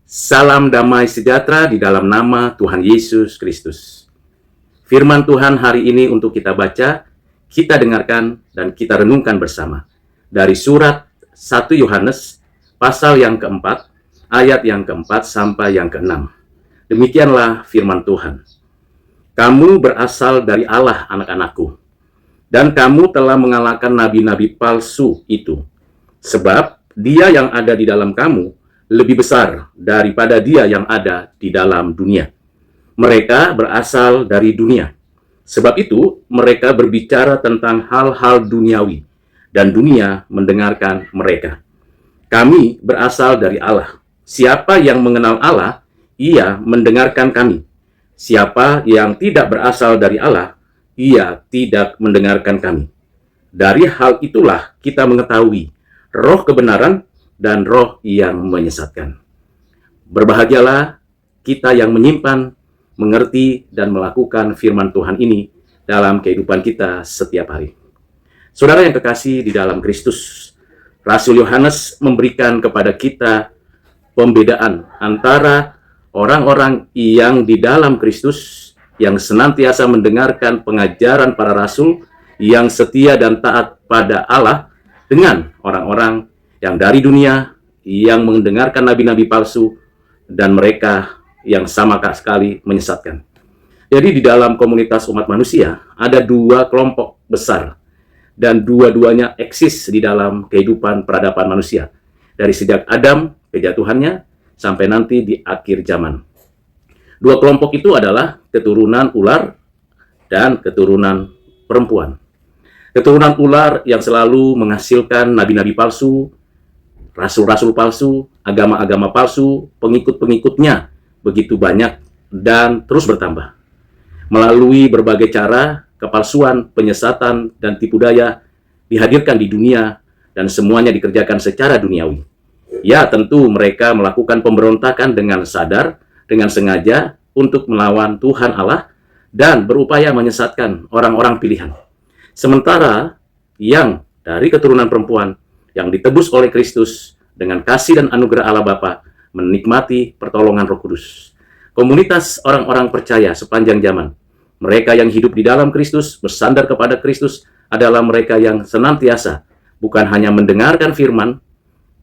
Salam damai sejahtera di dalam nama Tuhan Yesus Kristus. Firman Tuhan hari ini untuk kita baca, kita dengarkan, dan kita renungkan bersama. Dari surat 1 Yohanes, pasal yang keempat, ayat yang keempat sampai yang keenam. Demikianlah firman Tuhan. Kamu berasal dari Allah, anak-anakku, dan kamu telah mengalahkan nabi-nabi palsu itu. Sebab dia yang ada di dalam kamu lebih besar daripada dia yang ada di dalam dunia. Mereka berasal dari dunia. Sebab itu, mereka berbicara tentang hal-hal duniawi, dan dunia mendengarkan mereka. Kami berasal dari Allah. Siapa yang mengenal Allah, ia mendengarkan kami. Siapa yang tidak berasal dari Allah, ia tidak mendengarkan kami. Dari hal itulah kita mengetahui roh kebenaran dan roh yang menyesatkan. Berbahagialah kita yang menyimpan, mengerti, dan melakukan firman Tuhan ini dalam kehidupan kita setiap hari. Saudara yang kekasih di dalam Kristus, Rasul Yohanes memberikan kepada kita pembedaan antara orang-orang yang di dalam Kristus, yang senantiasa mendengarkan pengajaran para rasul, yang setia dan taat pada Allah, dengan orang-orang yang dari dunia, yang mendengarkan nabi-nabi palsu, dan mereka yang sama sekali menyesatkan. Jadi di dalam komunitas umat manusia, ada dua kelompok besar, dan dua-duanya eksis di dalam kehidupan peradaban manusia. Dari sejak Adam, kejatuhannya, sampai nanti di akhir zaman. Dua kelompok itu adalah keturunan ular dan keturunan perempuan. Keturunan ular yang selalu menghasilkan nabi-nabi palsu, rasul-rasul palsu, agama-agama palsu, pengikut-pengikutnya begitu banyak dan terus bertambah. Melalui berbagai cara, kepalsuan, penyesatan, dan tipu daya dihadirkan di dunia dan semuanya dikerjakan secara duniawi. Ya, tentu mereka melakukan pemberontakan dengan sadar, dengan sengaja untuk melawan Tuhan Allah dan berupaya menyesatkan orang-orang pilihan. Sementara yang dari keturunan perempuan yang ditebus oleh Kristus dengan kasih dan anugerah Allah Bapa menikmati pertolongan Roh Kudus. Komunitas orang-orang percaya sepanjang zaman, mereka yang hidup di dalam Kristus, bersandar kepada Kristus, adalah mereka yang senantiasa bukan hanya mendengarkan firman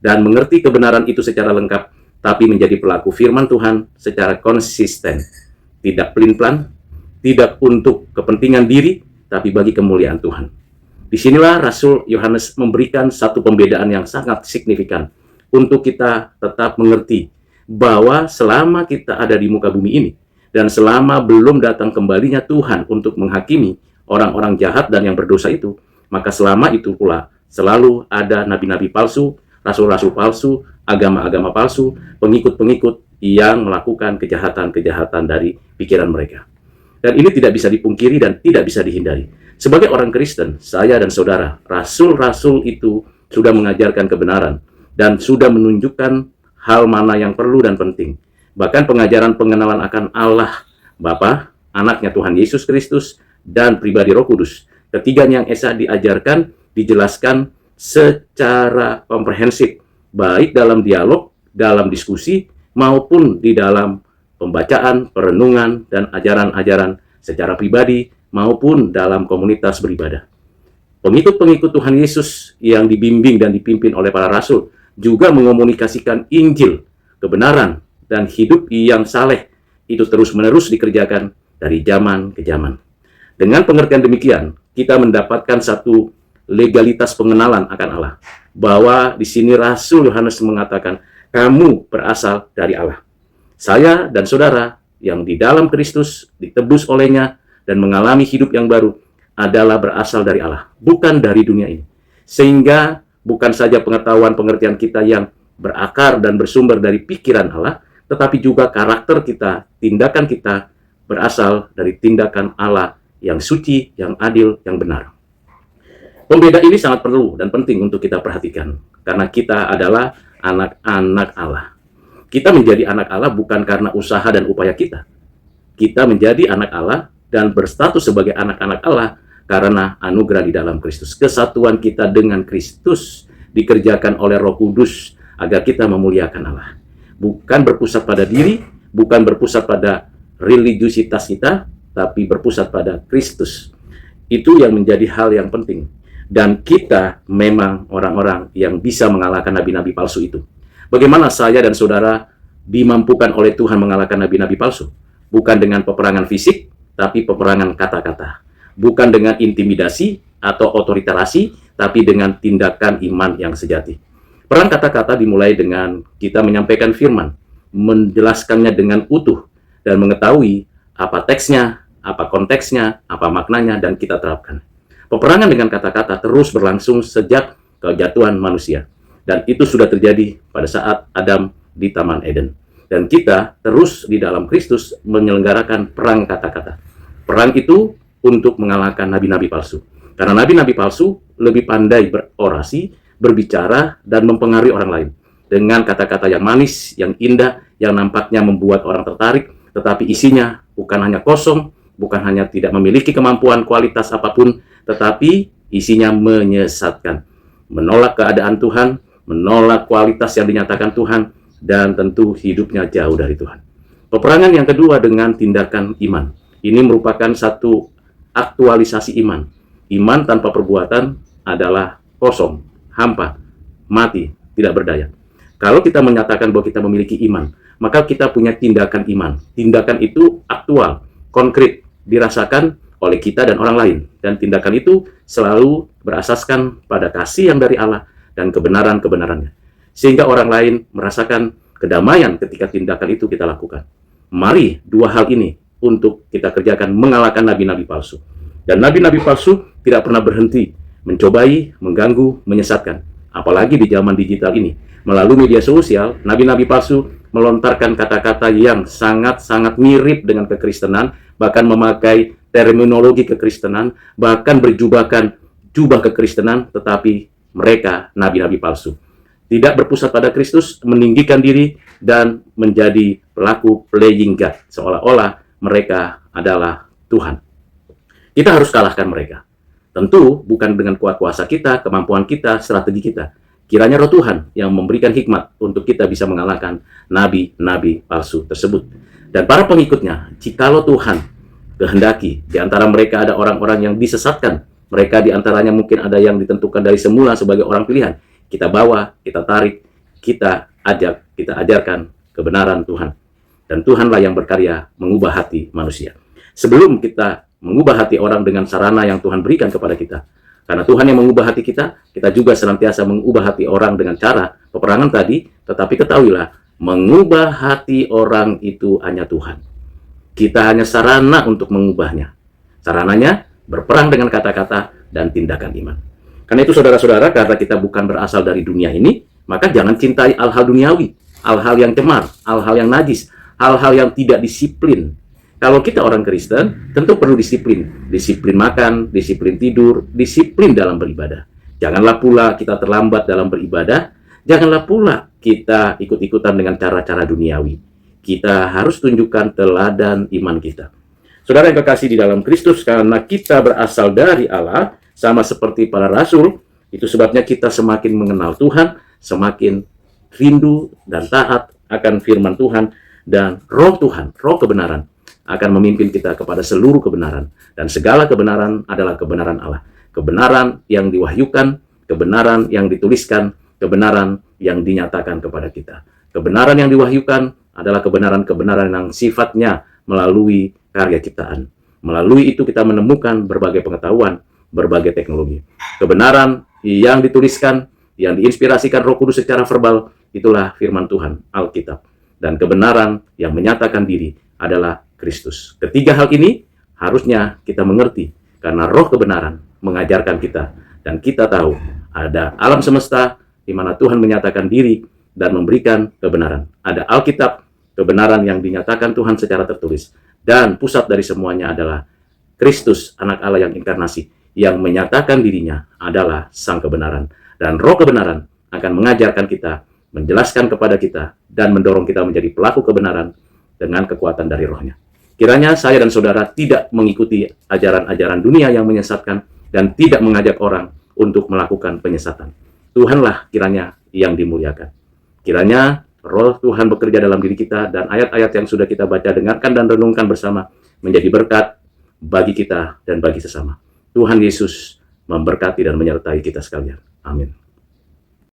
dan mengerti kebenaran itu secara lengkap, tapi menjadi pelaku firman Tuhan secara konsisten, tidak pelin-pelan, tidak untuk kepentingan diri, tapi bagi kemuliaan Tuhan. Disinilah Rasul Yohanes memberikan satu pembedaan yang sangat signifikan untuk kita tetap mengerti bahwa selama kita ada di muka bumi ini dan selama belum datang kembalinya Tuhan untuk menghakimi orang-orang jahat dan yang berdosa itu, maka selama itu pula selalu ada nabi-nabi palsu, rasul-rasul palsu, agama-agama palsu, pengikut-pengikut yang melakukan kejahatan-kejahatan dari pikiran mereka. Dan ini tidak bisa dipungkiri dan tidak bisa dihindari. Sebagai orang Kristen, saya dan saudara, rasul-rasul itu sudah mengajarkan kebenaran dan sudah menunjukkan hal mana yang perlu dan penting. Bahkan pengajaran pengenalan akan Allah, Bapa, anaknya Tuhan Yesus Kristus, dan pribadi Roh Kudus. Ketiganya yang esa diajarkan, dijelaskan secara komprehensif, baik dalam dialog, dalam diskusi, maupun di dalam pembacaan, perenungan, dan ajaran-ajaran secara pribadi maupun dalam komunitas beribadah. Pengikut-pengikut Tuhan Yesus yang dibimbing dan dipimpin oleh para rasul juga mengomunikasikan Injil, kebenaran, dan hidup yang saleh itu terus-menerus dikerjakan dari zaman ke zaman. Dengan pengertian demikian, kita mendapatkan satu legalitas pengenalan akan Allah. Bahwa di sini Rasul Yohanes mengatakan, kamu berasal dari Allah. Saya dan saudara yang di dalam Kristus ditebus olehnya dan mengalami hidup yang baru adalah berasal dari Allah, bukan dari dunia ini. Sehingga bukan saja pengetahuan pengertian kita yang berakar dan bersumber dari pikiran Allah, tetapi juga karakter kita, tindakan kita berasal dari tindakan Allah yang suci, yang adil, yang benar. Pembeda ini sangat perlu dan penting untuk kita perhatikan, karena kita adalah anak-anak Allah. Kita menjadi anak Allah bukan karena usaha dan upaya kita. Kita menjadi anak Allah dan berstatus sebagai anak-anak Allah karena anugerah di dalam Kristus. Kesatuan kita dengan Kristus dikerjakan oleh Roh Kudus agar kita memuliakan Allah. bukan berpusat pada diri, bukan berpusat pada religiusitas kita, tapi berpusat pada Kristus. Itu yang menjadi hal yang penting. Dan kita memang orang-orang yang bisa mengalahkan nabi-nabi palsu itu. Bagaimana saya dan saudara dimampukan oleh Tuhan mengalahkan nabi-nabi palsu? Bukan dengan peperangan fisik, tapi peperangan kata-kata. Bukan dengan intimidasi atau otoritarasi, tapi dengan tindakan iman yang sejati. Perang kata-kata dimulai dengan kita menyampaikan firman, menjelaskannya dengan utuh, dan mengetahui apa teksnya, apa konteksnya, apa maknanya, dan kita terapkan. Peperangan dengan kata-kata terus berlangsung sejak kejatuhan manusia. Dan itu sudah terjadi pada saat Adam di Taman Eden. Dan kita terus di dalam Kristus menyelenggarakan perang kata-kata. Perang itu untuk mengalahkan nabi-nabi palsu. Karena nabi-nabi palsu lebih pandai berorasi, berbicara, dan mempengaruhi orang lain. Dengan kata-kata yang manis, yang indah, yang nampaknya membuat orang tertarik, tetapi isinya bukan hanya kosong, bukan hanya tidak memiliki kemampuan kualitas apapun, tetapi isinya menyesatkan. Menolak keadaan Tuhan, menolak kualitas yang dinyatakan Tuhan, dan tentu hidupnya jauh dari Tuhan. Peperangan yang kedua dengan tindakan iman. Ini merupakan satu aktualisasi iman. Iman tanpa perbuatan adalah kosong, hampa, mati, tidak berdaya. Kalau kita menyatakan bahwa kita memiliki iman, maka kita punya tindakan iman. Tindakan itu aktual, konkret, dirasakan oleh kita dan orang lain. Dan tindakan itu selalu berasaskan pada kasih yang dari Allah dan kebenaran-kebenarannya. Sehingga orang lain merasakan kedamaian ketika tindakan itu kita lakukan. Mari dua hal ini untuk kita kerjakan mengalahkan nabi-nabi palsu. Dan nabi-nabi palsu tidak pernah berhenti mencobai, mengganggu, menyesatkan. Apalagi di zaman digital ini. Melalui media sosial, nabi-nabi palsu melontarkan kata-kata yang sangat-sangat mirip dengan kekristenan, bahkan memakai terminologi kekristenan, bahkan berjubahkan jubah kekristenan, tetapi mereka nabi-nabi palsu. Tidak berpusat pada Kristus, meninggikan diri, dan menjadi pelaku playing God, seolah-olah mereka adalah Tuhan. Kita harus kalahkan mereka. Tentu bukan dengan kuat kuasa kita, kemampuan kita, strategi kita. Kiranya Roh Tuhan yang memberikan hikmat untuk kita bisa mengalahkan nabi-nabi palsu tersebut. Dan para pengikutnya, jikalau Tuhan kehendaki, di antara mereka ada orang-orang yang disesatkan, mereka di antaranya mungkin ada yang ditentukan dari semula sebagai orang pilihan, kita bawa, kita tarik, kita ajak, kita ajarkan kebenaran Tuhan. Dan Tuhanlah yang berkarya mengubah hati manusia. Sebelum kita mengubah hati orang dengan sarana yang Tuhan berikan kepada kita, karena Tuhan yang mengubah hati kita juga senantiasa mengubah hati orang dengan cara peperangan tadi, tetapi ketahuilah, mengubah hati orang itu hanya Tuhan. Kita hanya sarana untuk mengubahnya. Sarananya berperang dengan kata-kata dan tindakan iman. Karena itu saudara-saudara, karena kita bukan berasal dari dunia ini, maka jangan cintai hal-hal duniawi, hal-hal yang cemar, hal-hal yang najis, hal-hal yang tidak disiplin. Kalau kita orang Kristen, tentu perlu disiplin. Disiplin makan, disiplin tidur, disiplin dalam beribadah. Janganlah pula kita terlambat dalam beribadah. Janganlah pula kita ikut-ikutan dengan cara-cara duniawi. Kita harus tunjukkan teladan iman kita. Saudara yang kekasih di dalam Kristus, karena kita berasal dari Allah, sama seperti para rasul, itu sebabnya kita semakin mengenal Tuhan, semakin rindu dan taat akan firman Tuhan, dan Roh Tuhan, Roh kebenaran, akan memimpin kita kepada seluruh kebenaran. Dan segala kebenaran adalah kebenaran Allah. Kebenaran yang diwahyukan, kebenaran yang dituliskan, kebenaran yang dinyatakan kepada kita. Kebenaran yang diwahyukan adalah kebenaran-kebenaran yang sifatnya melalui karya ciptaan. Melalui itu kita menemukan berbagai pengetahuan, berbagai teknologi. Kebenaran yang dituliskan, yang diinspirasikan Roh Kudus secara verbal, itulah firman Tuhan, Alkitab. Dan kebenaran yang menyatakan diri adalah Kristus. Ketiga hal ini harusnya kita mengerti, karena Roh kebenaran mengajarkan kita, dan kita tahu ada alam semesta di mana Tuhan menyatakan diri dan memberikan kebenaran. Ada Alkitab, kebenaran yang dinyatakan Tuhan secara tertulis, dan pusat dari semuanya adalah Kristus, anak Allah yang inkarnasi, yang menyatakan dirinya adalah sang kebenaran. Dan Roh kebenaran akan mengajarkan kita, menjelaskan kepada kita, dan mendorong kita menjadi pelaku kebenaran dengan kekuatan dari Roh-Nya. Kiranya saya dan saudara tidak mengikuti ajaran-ajaran dunia yang menyesatkan dan tidak mengajak orang untuk melakukan penyesatan. Tuhanlah kiranya yang dimuliakan. Kiranya Roh Tuhan bekerja dalam diri kita, dan ayat-ayat yang sudah kita baca, dengarkan, dan renungkan bersama menjadi berkat bagi kita dan bagi sesama. Tuhan Yesus memberkati dan menyertai kita sekalian. Amin.